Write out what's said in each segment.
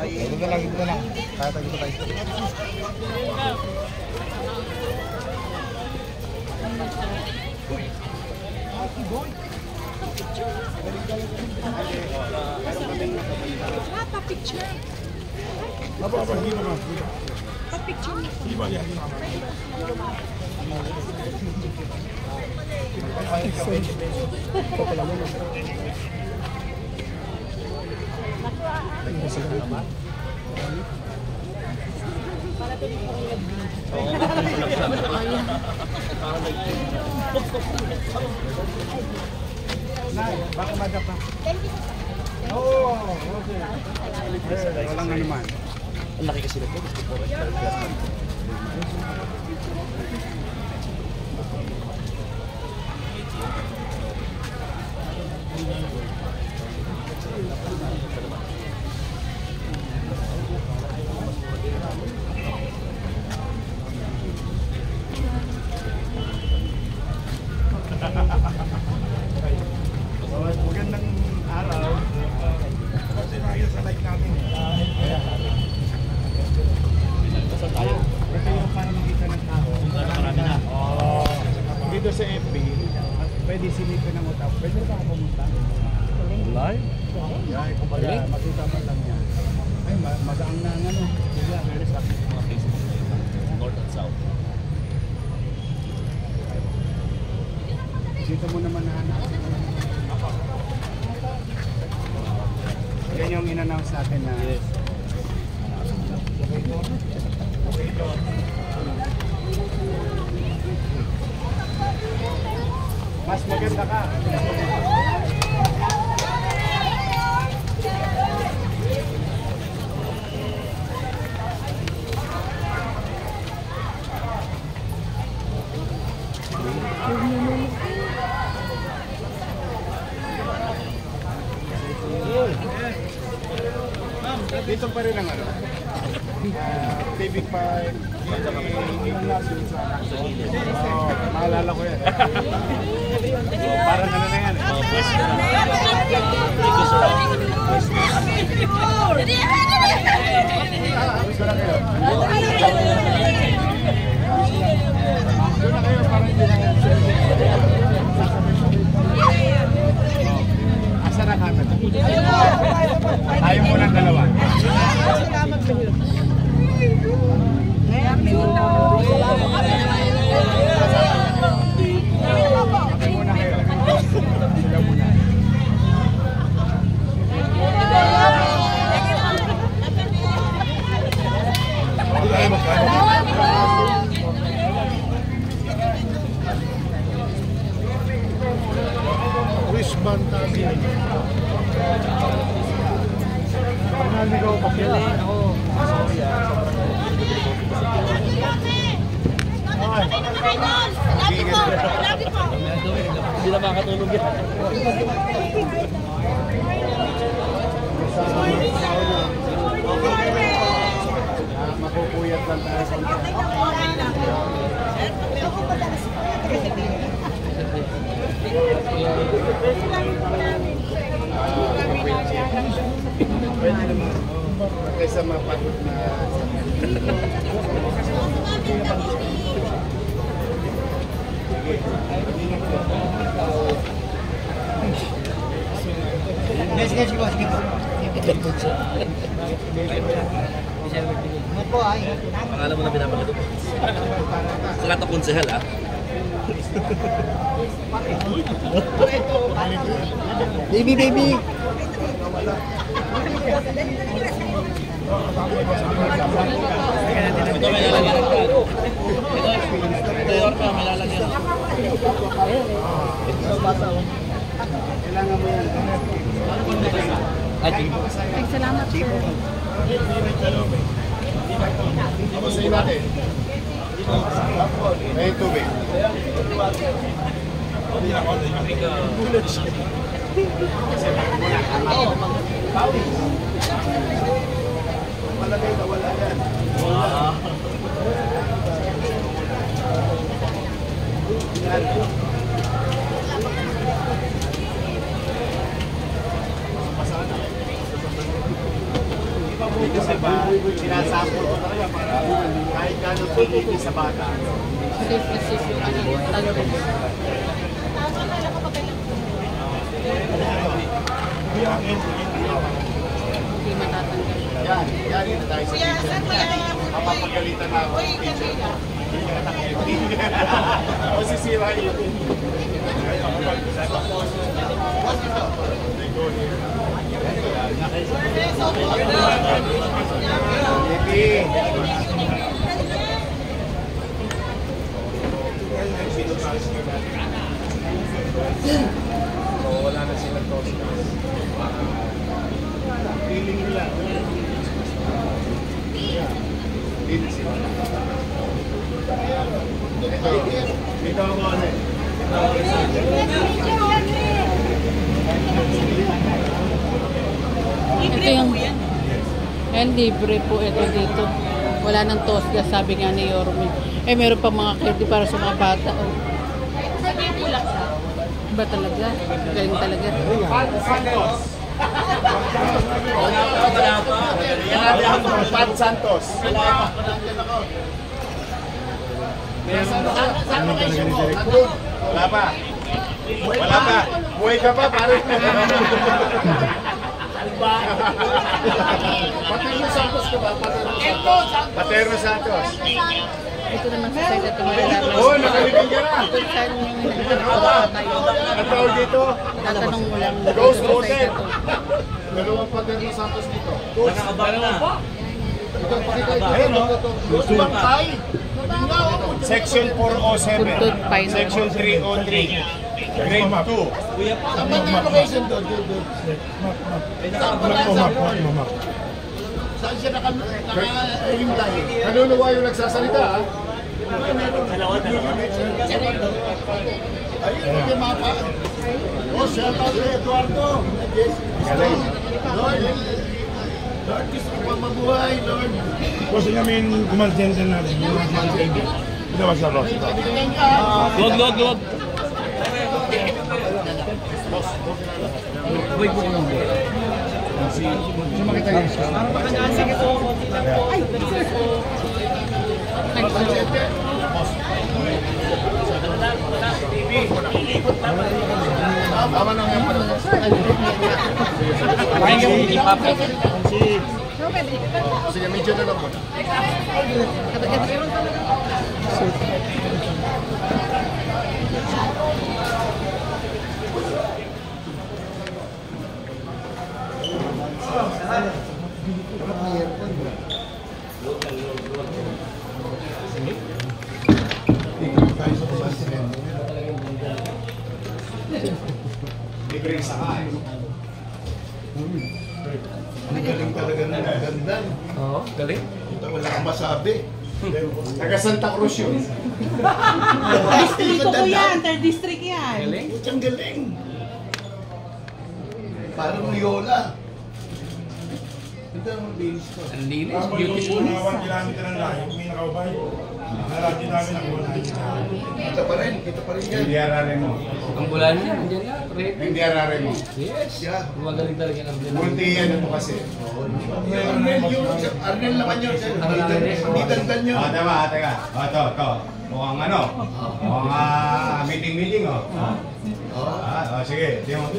Dito na lang. Kaya tayo dito tayo. Pa-picture. Apa, dito na. Pa-picture. Iba yan. Baka madap na. Oo, okay. Walang na naman. Ang laki kasi nito. Magandang araw. Kasi nakita sa live natin. Saan tayo? Ito yung para makita ng tao. Marami na. Dito sa FB, pwede silipin ng utap. Pwede ba ako pumunta? Live? Yeah, kumbaga, makita mo lang yan. Ay, magaang na ano. Sila, meron sa akin mga Facebook. North and South. Dito mo naman nahanap. Yan yung in-announce natin na Yes. mas maganda ka. Dito pa rin ang ano. TV5. Maalala ko yan. Parang ano na yan. Gusto na kayo. Gusto na kayo parang hindi na yan. Asa na kami? Tayo mo ng dalawa. Okay muna kayo. Sila muna. Wristband tayo. Naligaw pa sila. Ako. Sorry Hindi na makakatulog yan. Makukuyat lang tayo sa pwede naman kaysa mapagod na sige po. Pangalan mo na pinapagod. Sulat ako konsehal ah. Baby. Ito may lalagyan ng kado. Ito yung orka, may lalagyan. Kailangan mo yan. Ay, Salamat sir. Ako sa'yo natin. May tubig. Malagay na wala yan. Kasi ba, sinasample ko talaga para kahit gano'ng pinili sa bata. Safe yung ano, talong. Hindi matatanggal. Yan na tayo sa teacher. Mapapagalitan na ako ng teacher. O sisira yun. So wala na silang tostas. Feeling nila. Dito sila. Dito ako ano eh. Ito yung... Yan, libre po ito dito. Wala nang tosga, sabi nga ni Yorme. Eh, meron pa mga candy para sa mga bata. Oh. Ba talaga? Galing talaga. Santos. Pat Santos. Wala pa. Wala pa. Buhay ka pa, pare. Paterno Santos ka ba? Paterno Santos. Ito naman sa side at malalaman. Oo, nakalibing ka na. Ito saan yung tayo. Ang tawag dito? Tatanong mo lang. Ghost Ito sa Hotel. side na to. Dalawang Paterno Santos dito. Nakakabang na. Ayun o. Ghost Bangkay. Section 407. Puntod, Pine. Section 303. Grade 2. Kuya pa. Saan ba yung location doon? Saan siya naka-himlay? Nanunuwa yung nagsasalita, ha? Ayun, yung mapa. Oh, shout out kay Eduardo. Galing. Lord, gusto ko pa mabuhay, Lord. Gusto namin gumaltente natin. Yung mga TV. Ginawa sa Rosta. Luwag. Wait mo lang. Tama na nga pala. Kain ka mong hip-hop. Sige, medyo na lang po. Libre sa kain. Ang galing talaga ng ganda. Oo, galing. Ito wala kang masabi. Taga Santa Cruz yun. Distrito ko yan, third district yan. Galing. Ang galing. Parang Loyola. Ganda ang linis ko. Ang linis, Tapos beautiful. yung mga 1 kilometer ng layo, may nakaubay. Naradyo namin ang 1 Kita pa rin yan. Hindi arare mo. Ang bulan niya, nandiyan na. Pre. Hindi arare mo. Yes. Yeah. Magaling talaga ang bulan. Munti yan ito kasi. Arnel yun. Arnel naman yun. Hindi dandan yun. Teka. Ito. Mukhang ano? Mukhang meeting, oh. Sige. Di mo.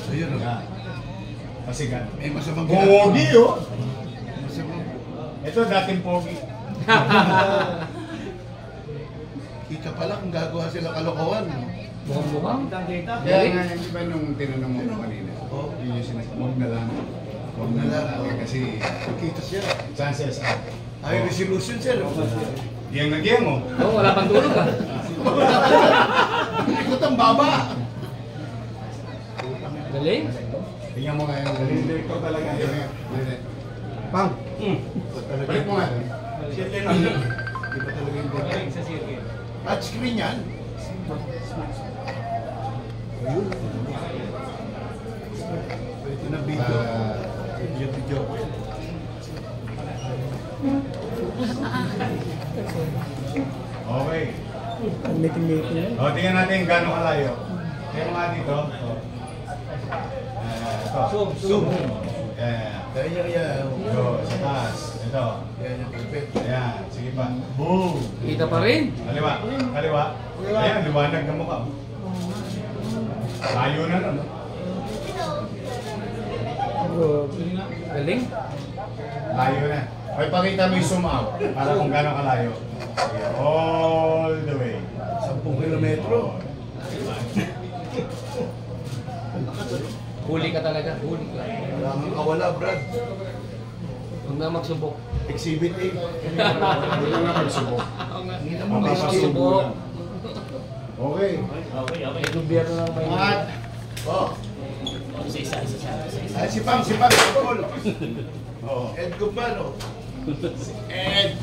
Ayun o. Pasigan. May masamang Pogi, oh. Masamang. Ito dating pogi. Kita pala kung gagawa sila kalokohan. Mukhang. Kaya nga, di ba nung tinanong mo kanina? Yun yung sinasabi. Huwag na lang. Huwag na lang. Kasi Kita siya. chances are. Ay, resolution sir. Diyang na diyang, oh. Oo, wala pang tulog ah. Ikot ang baba. Galing. Tingnan mo ngayon. Director talaga. Pang. Balik mo nga. Iba talaga yung galing. Touchscreen yan. Ayun. Ito na video. Video. Okay. O, tingnan natin gano'ng kalayo. Tingnan nga dito. Ito. Zoom. Yeah. Kaya yan. Go, sa taas. Ito. Yan yung kalpit. Ayan, sige pa. Boom! Kita pa rin. Kaliwa. Kaliwa. Ayan, liwanag na mukha. Layo na nun. Galing. Layo na. Ay, pakita mo yung zoom out para kung gano'ng kalayo. Sige, all the way. 10 kilometro. Huli ka talaga. Huli ka. Wala kang kawala, Brad. Huwag na magsubok. Exhibit A. Hindi lang naman subok. Hindi naman may skill. Magsubok. Okay. May gobyerno lang may... Mat. Oh. Ay, si Pam, Paul. Oo. Ed Guzman, oh. Si Ed.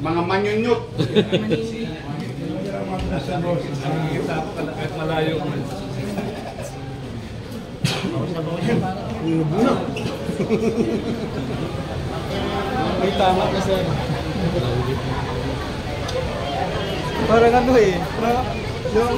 Mga manyonyot. Malayo ka. May tama ka sir. Parang ano eh. Yung